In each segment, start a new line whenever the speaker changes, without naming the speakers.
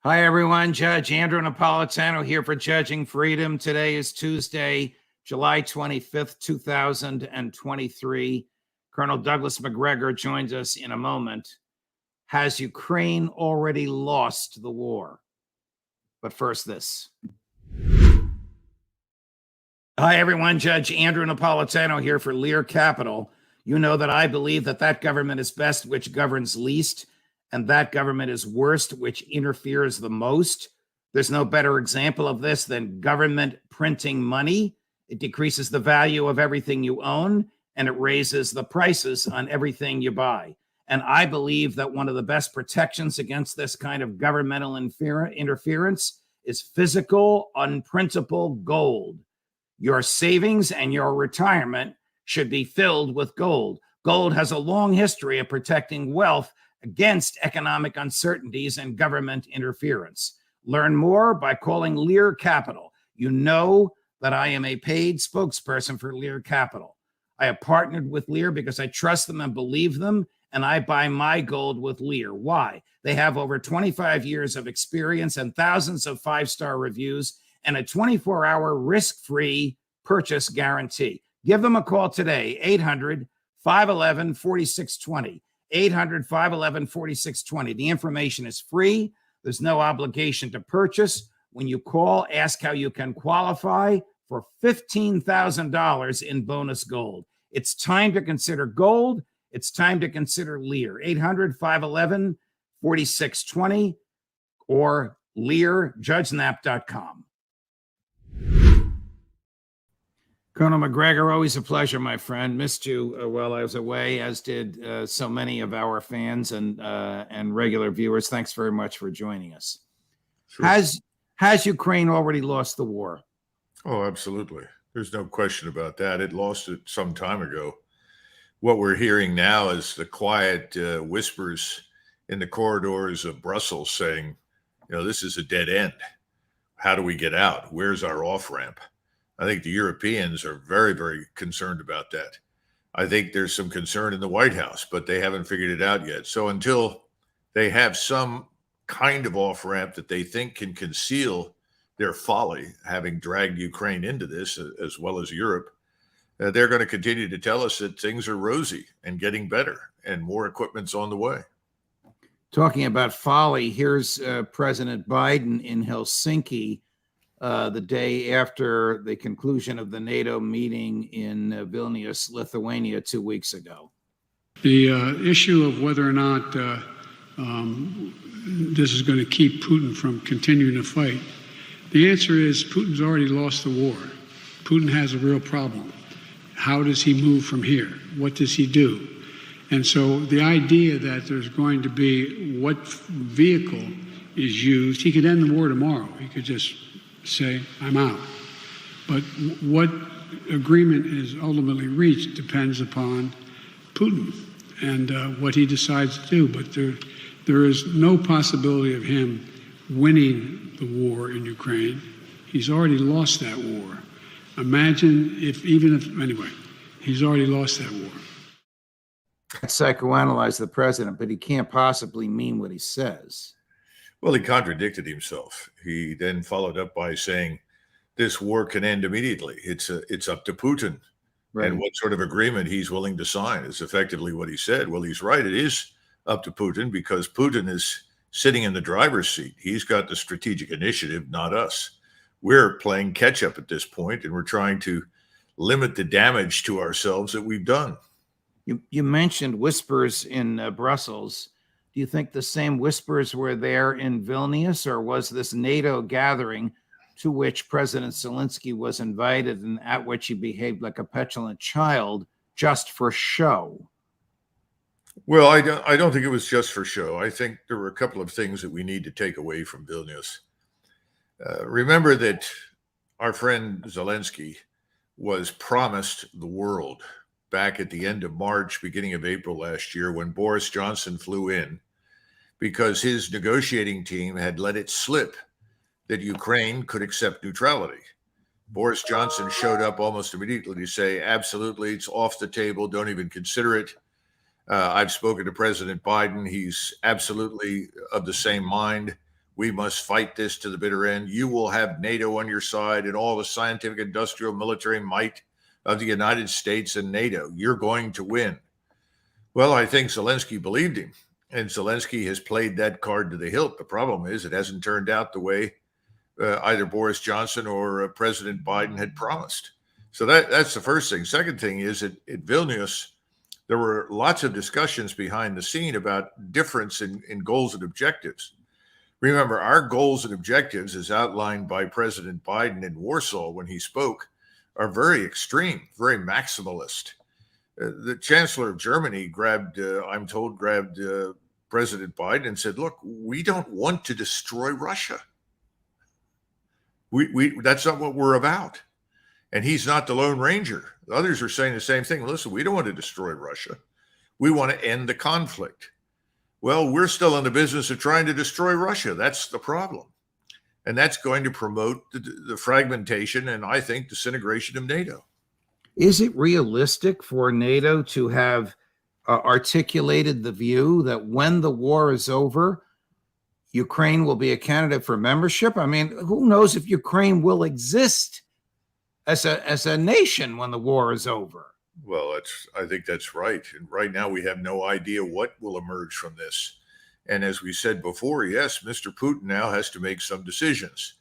Hi, everyone. Judge Andrew Napolitano here for Judging Freedom. Today is Tuesday, July 25th, 2023. Colonel Douglas Macgregor joins us in a moment. Has Ukraine already lost the war? But first, this. Hi, everyone. Judge Andrew Napolitano here for Lear Capital. You know that I believe that government is best which governs least, and that government is worst which interferes the most. There's no better example of this than government printing money. It decreases the value of everything you own, and it raises the prices on everything you buy. And I believe that one of the best protections against this kind of governmental interference is physical, unprintable gold. Your savings and your retirement should be filled with gold. Gold has a long history of protecting wealth against economic uncertainties and government interference. Learn more by calling Lear Capital. You know that I am a paid spokesperson for Lear Capital. I have partnered with Lear because I trust them and believe them, and I buy my gold with Lear. Why? They have over 25 years of experience and thousands of five-star reviews and a 24-hour risk-free purchase guarantee. Give them a call today, 800-511-4620. 800-511-4620. The information is free. There's no obligation to purchase. When you call, ask how you can qualify for $15,000 in bonus gold. It's time to consider gold. It's time to consider Lear. 800-511-4620 or learjudgenap.com. Colonel Macgregor, always a pleasure, my friend. Missed you while I was away, as did so many of our fans and regular viewers. Thanks very much for joining us. Sure. Has Ukraine already lost the war?
Oh, absolutely. There's no question about that. It lost it some time ago. What we're hearing now is the quiet whispers in the corridors of Brussels saying, this is a dead end. How do we get out? Where's our off-ramp? I think the Europeans are very, very concerned about that. I think there's some concern in the White House, but they haven't figured it out yet. So until they have some kind of off-ramp that they think can conceal their folly, having dragged Ukraine into this, as well as Europe, they're going to continue to tell us that things are rosy and getting better and more equipment's on the way.
Talking about folly, here's President Biden in Helsinki the day after the conclusion of the NATO meeting in Vilnius, Lithuania, 2 weeks ago.
The issue of whether or not this is going to keep Putin from continuing to fight, the answer is Putin's already lost the war. Putin has a real problem. How does he move from here? What does he do? And so the idea that there's going to be what vehicle is used, he could end the war tomorrow. He could just say, I'm out. But what agreement is ultimately reached depends upon Putin and what he decides to do. But there is no possibility of him winning the war in Ukraine. He's already lost that war. Imagine anyway, he's already lost that war.
I psychoanalyze the president, but he can't possibly mean what he says.
Well, he contradicted himself. He then followed up by saying, this war can end immediately. It's up to Putin. Right. And what sort of agreement he's willing to sign is effectively what he said. Well, he's right. It is up to Putin because Putin is sitting in the driver's seat. He's got the strategic initiative, not us. We're playing catch up at this point, and we're trying to limit the damage to ourselves that we've done.
You mentioned whispers in Brussels. Do you think the same whispers were there in Vilnius, or was this NATO gathering to which President Zelensky was invited and at which he behaved like a petulant child just for show?
Well, I don't think it was just for show. I think there were a couple of things that we need to take away from Vilnius. Remember that our friend Zelensky was promised the world back at the end of March, beginning of April last year, when Boris Johnson flew in, because his negotiating team had let it slip that Ukraine could accept neutrality. Boris Johnson showed up almost immediately to say, absolutely, it's off the table, don't even consider it. I've spoken to President Biden. He's absolutely of the same mind. We must fight this to the bitter end. You will have NATO on your side and all the scientific, industrial, military might of the United States and NATO. You're going to win. Well, I think Zelensky believed him, and Zelensky has played that card to the hilt. The problem is it hasn't turned out the way either Boris Johnson or President Biden had promised. So that's the first thing. Second thing is at Vilnius, there were lots of discussions behind the scene about difference in goals and objectives. Remember, our goals and objectives, as outlined by President Biden in Warsaw when he spoke, are very extreme, very maximalist. The Chancellor of Germany grabbed President Biden and said, look, we don't want to destroy Russia. That's not what we're about. And he's not the Lone Ranger. Others are saying the same thing. Listen, we don't want to destroy Russia. We want to end the conflict. Well, we're still in the business of trying to destroy Russia. That's the problem. And that's going to promote the fragmentation and, I think, disintegration of NATO.
Is it realistic for NATO to have articulated the view that when the war is over, Ukraine will be a candidate for membership? I mean, who knows if Ukraine will exist as a nation when the war is over?
Well, I think that's right. And right now we have no idea what will emerge from this. And as we said before, yes, Mr. Putin now has to make some decisions.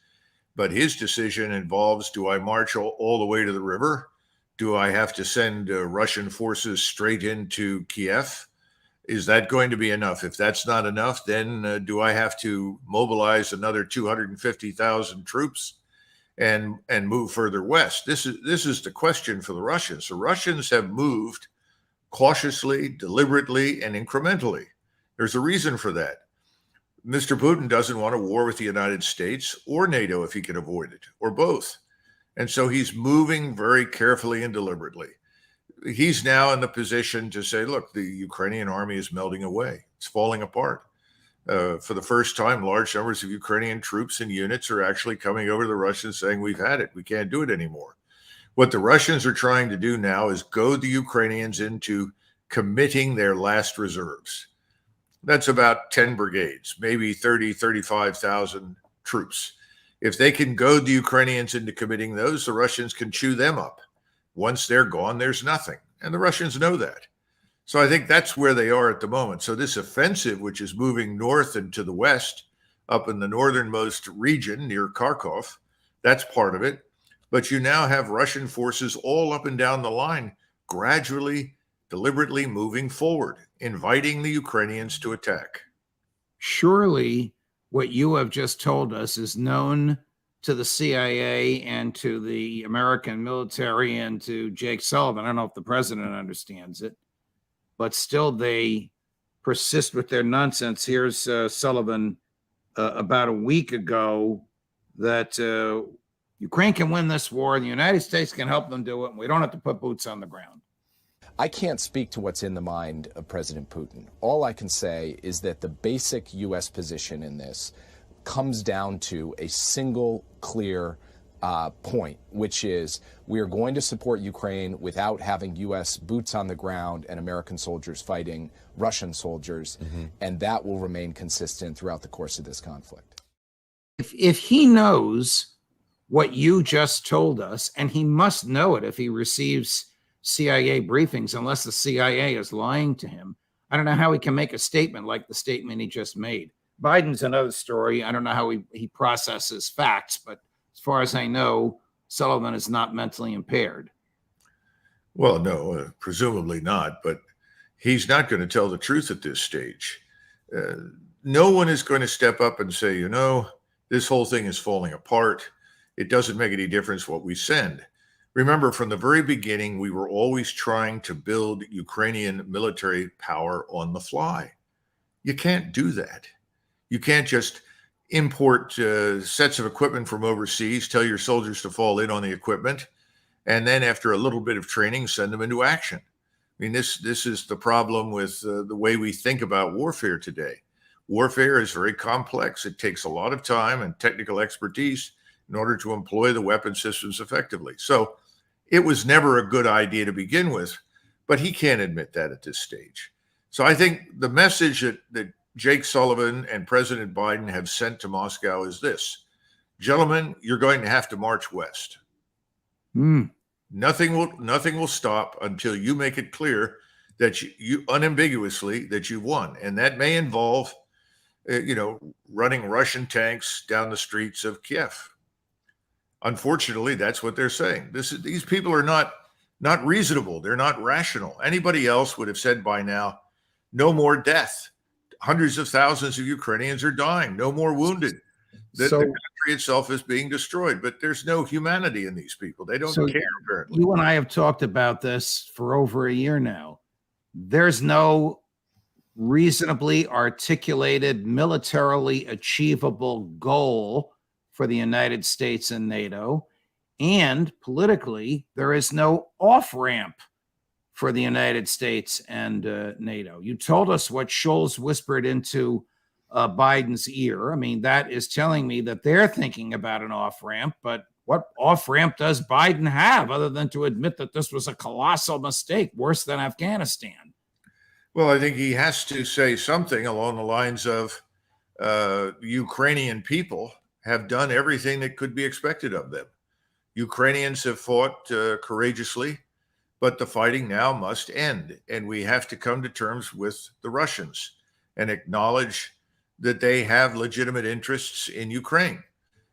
But his decision involves, do I march all the way to the river? Do I have to send Russian forces straight into Kiev? Is that going to be enough? If that's not enough, then do I have to mobilize another 250,000 troops and move further west? This is the question for the Russians. The Russians have moved cautiously, deliberately, and incrementally. There's a reason for that. Mr. Putin doesn't want a war with the United States or NATO if he can avoid it, or both. And so he's moving very carefully and deliberately. He's now in the position to say, look, the Ukrainian army is melting away. It's falling apart. For the first time, large numbers of Ukrainian troops and units are actually coming over to the Russians saying, we've had it. We can't do it anymore. What the Russians are trying to do now is goad the Ukrainians into committing their last reserves. That's about 10 brigades, maybe 30, 35,000 troops. If they can goad the Ukrainians into committing those, the Russians can chew them up. Once they're gone, there's nothing. And the Russians know that. So I think that's where they are at the moment. So this offensive, which is moving north and to the west, up in the northernmost region near Kharkov, that's part of it. But you now have Russian forces all up and down the line, gradually, deliberately moving forward, inviting the Ukrainians to attack.
Surely what you have just told us is known to the CIA and to the American military and to Jake Sullivan. I don't know if the president understands it, but still they persist with their nonsense. Here's Sullivan about a week ago that Ukraine can win this war and the United States can help them do it, and we don't have to put boots on the ground.
I can't speak to what's in the mind of President Putin. All I can say is that the basic U.S. position in this comes down to a single clear point, which is we are going to support Ukraine without having U.S. boots on the ground and American soldiers fighting Russian soldiers, and that will remain consistent throughout the course of this conflict.
If he knows what you just told us, and he must know it if he receives CIA briefings, unless the CIA is lying to him, I don't know how he can make a statement like the statement he just made. Biden's another story. I don't know how he processes facts, but as far as I know, Sullivan is not mentally impaired.
Well, no, presumably not, but he's not going to tell the truth at this stage. No one is going to step up and say, this whole thing is falling apart. It doesn't make any difference what we send. Remember, from the very beginning, we were always trying to build Ukrainian military power on the fly. You can't do that. You can't just import sets of equipment from overseas, tell your soldiers to fall in on the equipment, and then after a little bit of training, send them into action. I mean, this is the problem with the way we think about warfare today. Warfare is very complex. It takes a lot of time and technical expertise in order to employ the weapon systems effectively. So it was never a good idea to begin with, but he can't admit that at this stage. So I think the message that Jake Sullivan and President Biden have sent to Moscow is this: gentlemen, you're going to have to march west. Nothing will stop until you make it clear that you unambiguously that you've won, and that may involve, running Russian tanks down the streets of Kiev. Unfortunately, that's what they're saying. These people are not reasonable. They're not rational. Anybody else would have said by now, no more death. Hundreds of thousands of Ukrainians are dying. No more wounded. The country itself is being destroyed, but there's no humanity in these people. They don't care, apparently.
You and I have talked about this for over a year now. There's no reasonably articulated, militarily achievable goal for the United States and NATO. And politically, there is no off-ramp for the United States and NATO. You told us what Scholz whispered into Biden's ear. I mean, that is telling me that they're thinking about an off-ramp, but what off-ramp does Biden have other than to admit that this was a colossal mistake, worse than Afghanistan?
Well, I think he has to say something along the lines of the Ukrainian people have done everything that could be expected of them. Ukrainians have fought courageously, but the fighting now must end. And we have to come to terms with the Russians and acknowledge that they have legitimate interests in Ukraine.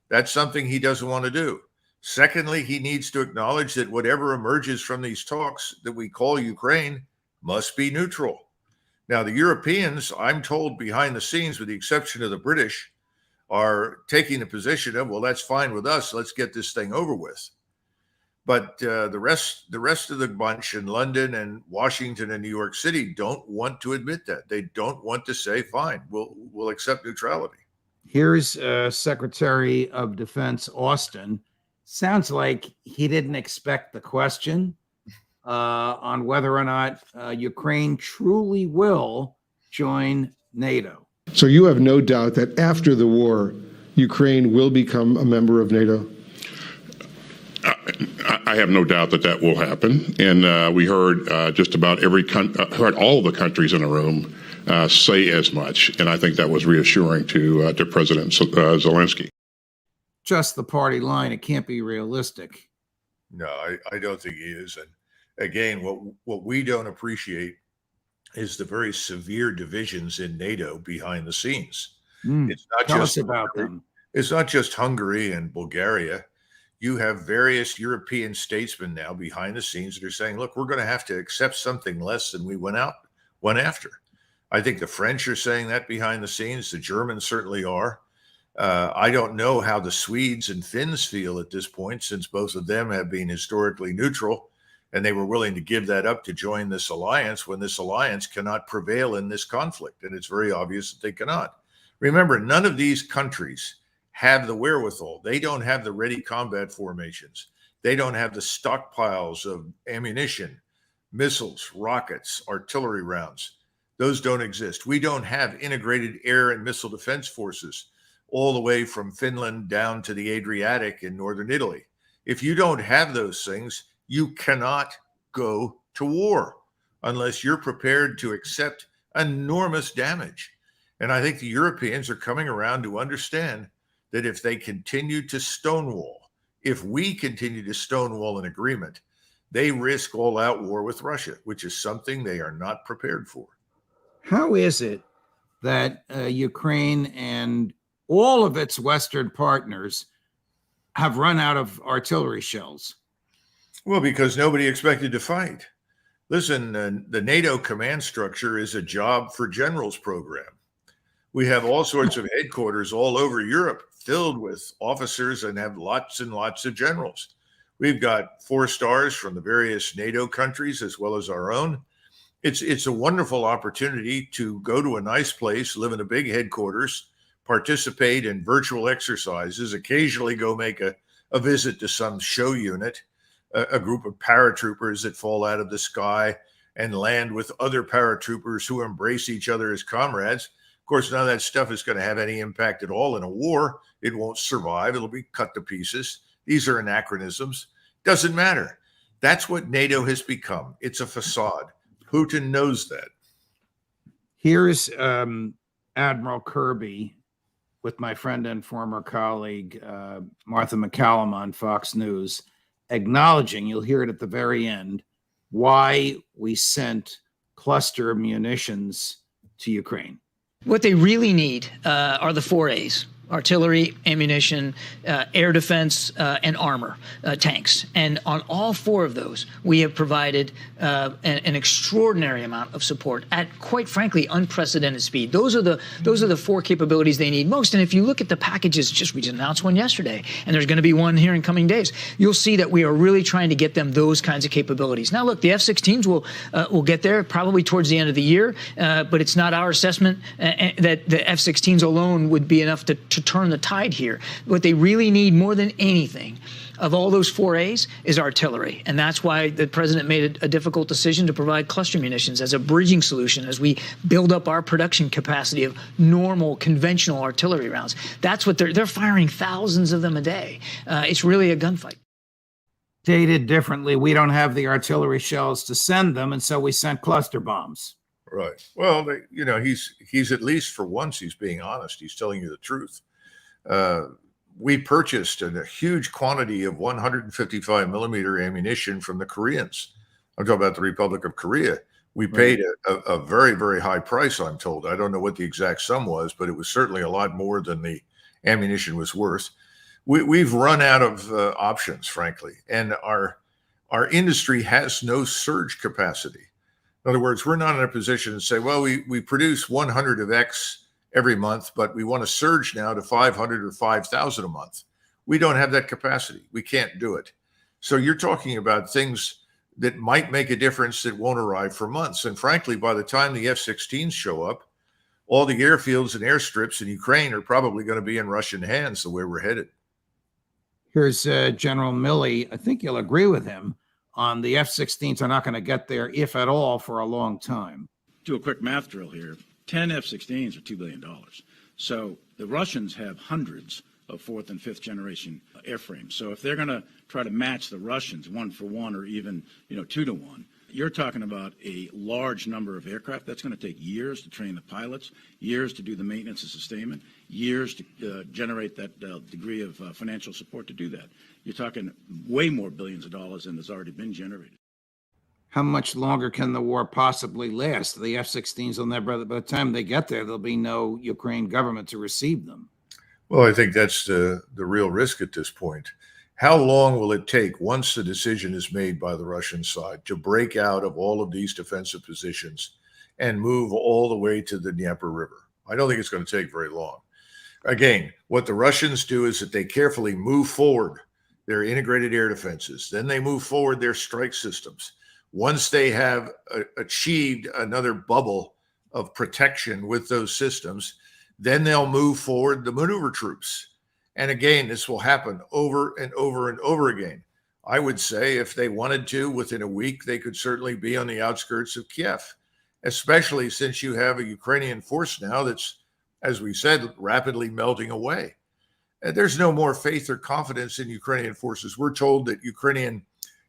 That's something he doesn't want to do. Secondly, he needs to acknowledge that whatever emerges from these talks that we call Ukraine must be neutral. Now, the Europeans, I'm told behind the scenes, with the exception of the British, are taking the position of, well, that's fine with us. Let's get this thing over with. But the rest of the bunch in London and Washington and New York City don't want to admit that. They don't want to say, fine, we'll accept neutrality.
Here's Secretary of Defense Austin. Sounds like he didn't expect the question on whether or not Ukraine truly will join NATO.
So you have no doubt that after the war, Ukraine will become a member of NATO?
I have no doubt that will happen. And we heard just about heard all of the countries in the room say as much. And I think that was reassuring to President Zelensky.
Just the party line. It can't be realistic.
No, I don't think he is. And again, what we don't appreciate is the very severe divisions in NATO behind the scenes. It's not
Tell
just
us about them.
It's not just Hungary and Bulgaria. You have various European statesmen now behind the scenes that are saying, look, we're going to have to accept something less than we went after. I think the French are saying that behind the scenes. The Germans certainly are. I don't know how the Swedes and Finns feel at this point, since both of them have been historically neutral, and they were willing to give that up to join this alliance when this alliance cannot prevail in this conflict. And it's very obvious that they cannot. Remember, none of these countries have the wherewithal. They don't have the ready combat formations. They don't have the stockpiles of ammunition, missiles, rockets, artillery rounds. Those don't exist. We don't have integrated air and missile defense forces all the way from Finland down to the Adriatic in northern Italy. If you don't have those things, you cannot go to war unless you're prepared to accept enormous damage. And I think the Europeans are coming around to understand that if they continue to stonewall, if we continue to stonewall an agreement, they risk all-out war with Russia, which is something they are not prepared for.
How is it that Ukraine and all of its Western partners have run out of artillery shells?
Well, because nobody expected to fight. Listen, the NATO command structure is a job for generals program. We have all sorts of headquarters all over Europe filled with officers and have lots and lots of generals. We've got 4 stars from the various NATO countries as well as our own. It's a wonderful opportunity to go to a nice place, live in a big headquarters, participate in virtual exercises, occasionally go make a visit to some show unit, a group of paratroopers that fall out of the sky and land with other paratroopers who embrace each other as comrades. Of course, none of that stuff is going to have any impact at all in a war. It won't survive. It'll be cut to pieces. These are anachronisms. Doesn't matter. That's what NATO has become. It's a facade. Putin knows that.
Here's Admiral Kirby with my friend and former colleague, Martha McCallum on Fox News, acknowledging, you'll hear it at the very end, why we sent cluster munitions to Ukraine.
What they really need are the 4As: artillery, ammunition, air defense, and armor, tanks. And on all four of those, we have provided an extraordinary amount of support at, quite frankly, unprecedented speed. Those are the four capabilities they need most. And if you look at the packages, we just announced one yesterday, and there's going to be one here in coming days, you'll see that we are really trying to get them those kinds of capabilities. Now, look, the F-16s will get there probably towards the end of the year, but it's not our assessment that the F-16s alone would be enough to turn the tide here. What they really need more than anything of all those 4As is artillery. And that's why the president made a difficult decision to provide cluster munitions as a bridging solution as we build up our production capacity of normal, conventional artillery rounds. That's what they're firing thousands of them a day. It's really a gunfight.
Stated differently, we don't have the artillery shells to send them, and so we sent cluster bombs.
Right. Well, he's at least for once, he's being honest. He's telling you the truth. We purchased a huge quantity of 155 millimeter ammunition from the Koreans. I'm talking about the Republic of Korea. We paid a very, very high price, I'm told. I don't know what the exact sum was, but it was certainly a lot more than the ammunition was worth. We've run out of options, frankly, and our industry has no surge capacity. In other words, we're not in a position to say, well, we produce 100 of X every month, but we want to surge now to 500 or 5,000 a month. We don't have that capacity. We can't do it. So you're talking about things that might make a difference that won't arrive for months. And frankly, by the time the F-16s show up, all the airfields and airstrips in Ukraine are probably going to be in Russian hands the way we're headed.
Here's General Milley. I think you'll agree with him on the F-16s are not going to get there, if at all, for a long time.
Do a quick math drill here. 10 F-16s are $2 billion. So the Russians have hundreds of fourth and fifth generation airframes. So if they're going to try to match the Russians 1-for-1 or even 2-to-1, you're talking about a large number of aircraft. That's going to take years to train the pilots, years to do the maintenance and sustainment, years to generate that degree of financial support to do that. You're talking way more billions of dollars than has already been generated.
How much longer can the war possibly last? The F-16s will never, by the time they get there, there'll be no Ukraine government to receive them.
Well, I think that's the real risk at this point. How long will it take once the decision is made by the Russian side to break out of all of these defensive positions and move all the way to the Dnieper River? I don't think it's going to take very long. Again, what the Russians do is that they carefully move forward their integrated air defenses. Then they move forward their strike systems. Once they have achieved another bubble of protection with those systems, then they'll move forward the maneuver troops. And again, this will happen over and over and over again. I would say if they wanted to, within a week, they could certainly be on the outskirts of Kiev, especially since you have a Ukrainian force now that's, as we said, rapidly melting away. And there's no more faith or confidence in Ukrainian forces. We're told that Ukrainian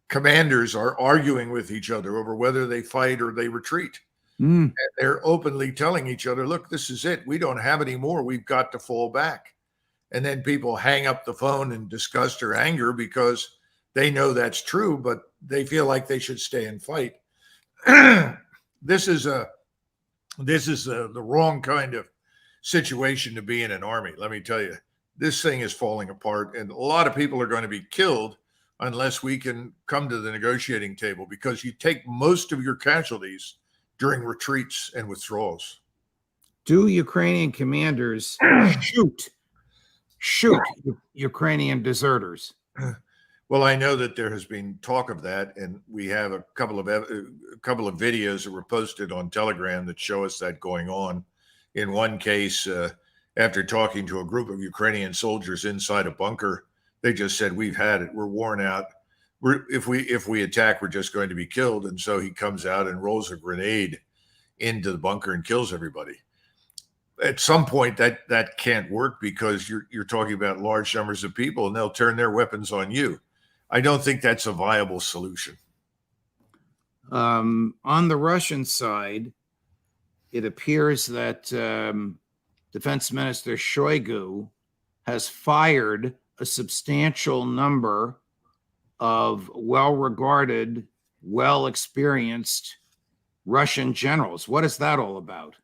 commanders are arguing with each other over whether they fight or they retreat. And they're openly telling each other, look, this is it. We don't have any more. We've got to fall back. And then people hang up the phone in disgust or anger because they know that's true, but they feel like they should stay and fight. This is the wrong kind of situation to be in an army. Let me tell you, this thing is falling apart, and a lot of people are going to be killed unless we can come to the negotiating table, because you take most of your casualties during retreats and withdrawals.
Do Ukrainian commanders shoot Ukrainian deserters?
Well, I know that there has been talk of that, and we have a couple of videos that were posted on Telegram that show us that going on. In one case, after talking to a group of Ukrainian soldiers inside a bunker, they just said, "We've had it. We're worn out. If we attack, we're just going to be killed." And so he comes out and rolls a grenade into the bunker and kills everybody. At some point, that can't work, because you're talking about large numbers of people, and they'll turn their weapons on you. I don't think that's a viable solution.
On the Russian side, it appears that Defense Minister Shoigu has fired a substantial number of well-regarded, well-experienced Russian generals. What is that all about?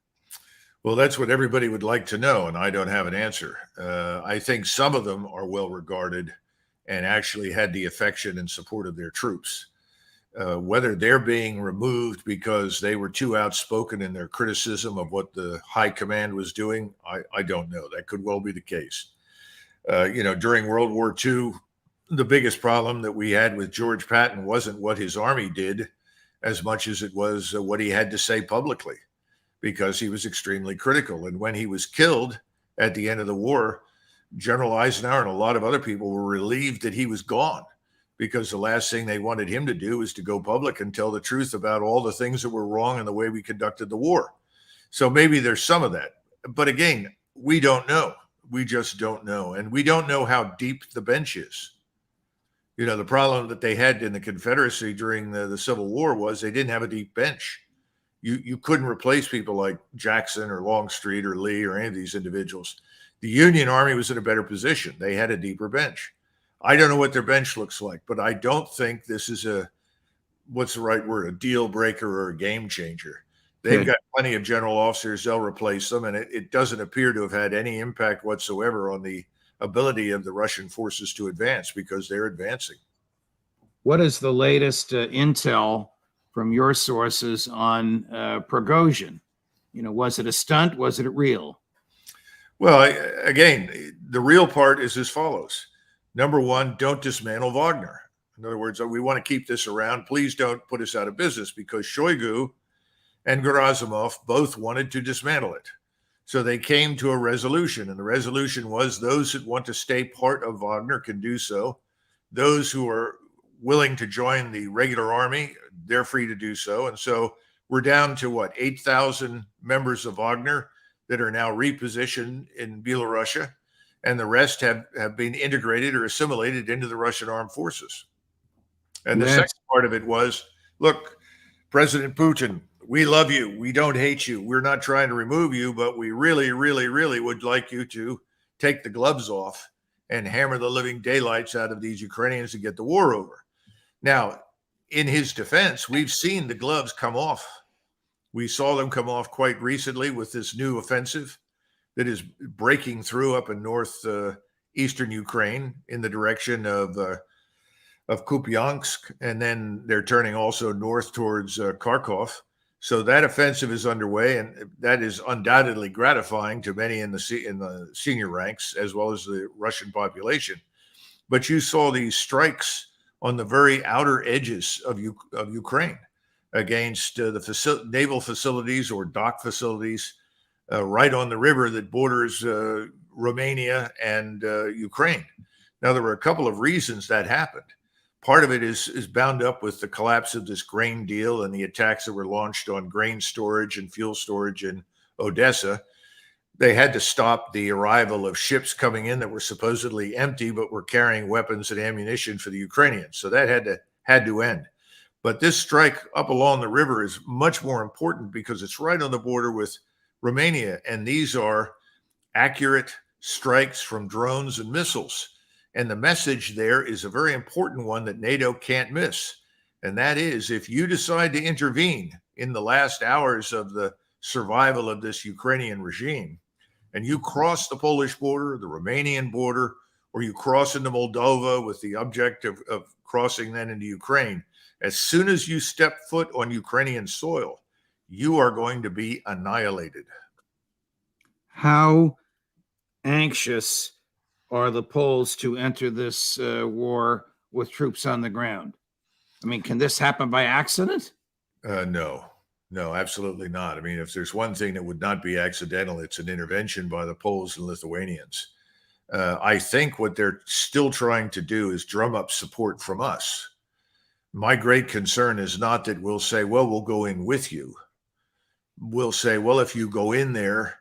Well, that's what everybody would like to know, and I don't have an answer. I think some of them are well regarded and actually had the affection and support of their troops. Whether they're being removed because they were too outspoken in their criticism of what the high command was doing, I don't know. That could well be the case. During World War II, the biggest problem that we had with George Patton wasn't what his army did as much as it was what he had to say publicly, because he was extremely critical. And when he was killed at the end of the war, General Eisenhower and a lot of other people were relieved that he was gone, because the last thing they wanted him to do was to go public and tell the truth about all the things that were wrong in the way we conducted the war. So maybe there's some of that. But again, we don't know. We just don't know. And we don't know how deep the bench is. The problem that they had in the Confederacy during the Civil War was they didn't have a deep bench. You couldn't replace people like Jackson or Longstreet or Lee or any of these individuals. The Union Army was in a better position. They had a deeper bench. I don't know what their bench looks like, but I don't think this is what's the right word, a deal breaker or a game changer. They've got plenty of general officers. They'll replace them, and it doesn't appear to have had any impact whatsoever on the ability of the Russian forces to advance, because they're advancing.
What is the latest intel from your sources on Prigozhin? Was it a stunt? Was it real?
Well, again, the real part is as follows. Number one, don't dismantle Wagner. In other words, we want to keep this around. Please don't put us out of business, because Shoigu and Gerasimov both wanted to dismantle it. So they came to a resolution, and the resolution was those that want to stay part of Wagner can do so. Those who are willing to join the regular army, they're free to do so. And so we're down to 8,000 members of Wagner that are now repositioned in Belarusia, and the rest have been integrated or assimilated into the Russian armed forces. And the second part of it was, look, President Putin, we love you. We don't hate you. We're not trying to remove you, but we really, really, really would like you to take the gloves off and hammer the living daylights out of these Ukrainians to get the war over. Now, in his defense, we've seen the gloves come off. We saw them come off quite recently with this new offensive that is breaking through up in northeastern Ukraine in the direction of Kupiansk, and then they're turning also north towards Kharkov. So that offensive is underway, and that is undoubtedly gratifying to many in the senior ranks as well as the Russian population. But you saw these strikes on the very outer edges of Ukraine against the naval facilities or dock facilities right on the river that borders Romania and Ukraine. Now, there were a couple of reasons that happened. Part of it is bound up with the collapse of this grain deal and the attacks that were launched on grain storage and fuel storage in Odessa. They had to stop the arrival of ships coming in that were supposedly empty, but were carrying weapons and ammunition for the Ukrainians. So that had to end. But this strike up along the river is much more important because it's right on the border with Romania. And these are accurate strikes from drones and missiles. And the message there is a very important one that NATO can't miss. And that is, if you decide to intervene in the last hours of the survival of this Ukrainian regime, and you cross the Polish border, the Romanian border, or you cross into Moldova with the objective of crossing then into Ukraine, as soon as you step foot on Ukrainian soil, you are going to be annihilated.
How anxious are the Poles to enter this war with troops on the ground? I mean, can this happen by accident?
No, absolutely not. I mean, if there's one thing that would not be accidental, it's an intervention by the Poles and Lithuanians. I think what they're still trying to do is drum up support from us. My great concern is not that we'll say, well, we'll go in with you. We'll say, well, if you go in there,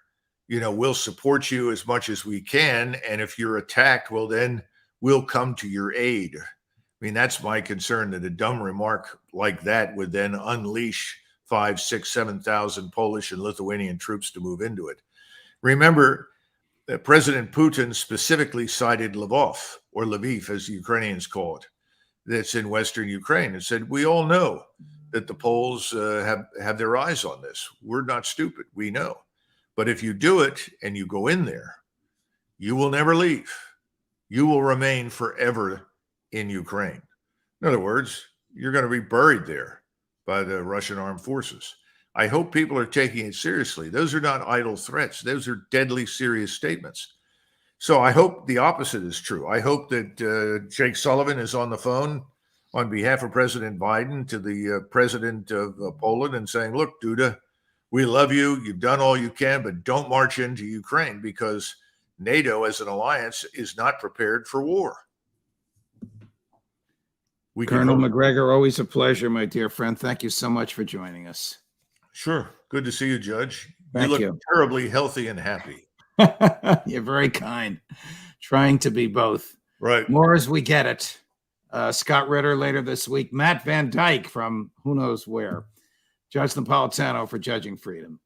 we'll support you as much as we can. And if you're attacked, well, then we'll come to your aid. I mean, that's my concern, that a dumb remark like that would then unleash 5,000, 6,000, 7,000 Polish and Lithuanian troops to move into it. Remember that President Putin specifically cited Lvov, or Lviv, as the Ukrainians call it, that's in Western Ukraine, and said, we all know that the Poles have their eyes on this. We're not stupid. We know. But if you do it and you go in there, you will never leave. You will remain forever in Ukraine. In other words, you're going to be buried there by the Russian armed forces. I hope people are taking it seriously. Those are not idle threats. Those are deadly serious statements. So I hope the opposite is true. I hope that Jake Sullivan is on the phone on behalf of President Biden to the president of Poland and saying, look, Duda, we love you. You've done all you can, but don't march into Ukraine because NATO as an alliance is not prepared for war.
Colonel Macgregor, always a pleasure, my dear friend. Thank you so much for joining us.
Sure. Good to see you, Judge.
Thank
you
you.
look terribly healthy and happy.
You're very kind. Trying to be both.
Right.
More as we get it. Scott Ritter later this week. Matt Van Dyke from who knows where. Judge Napolitano for Judging Freedom.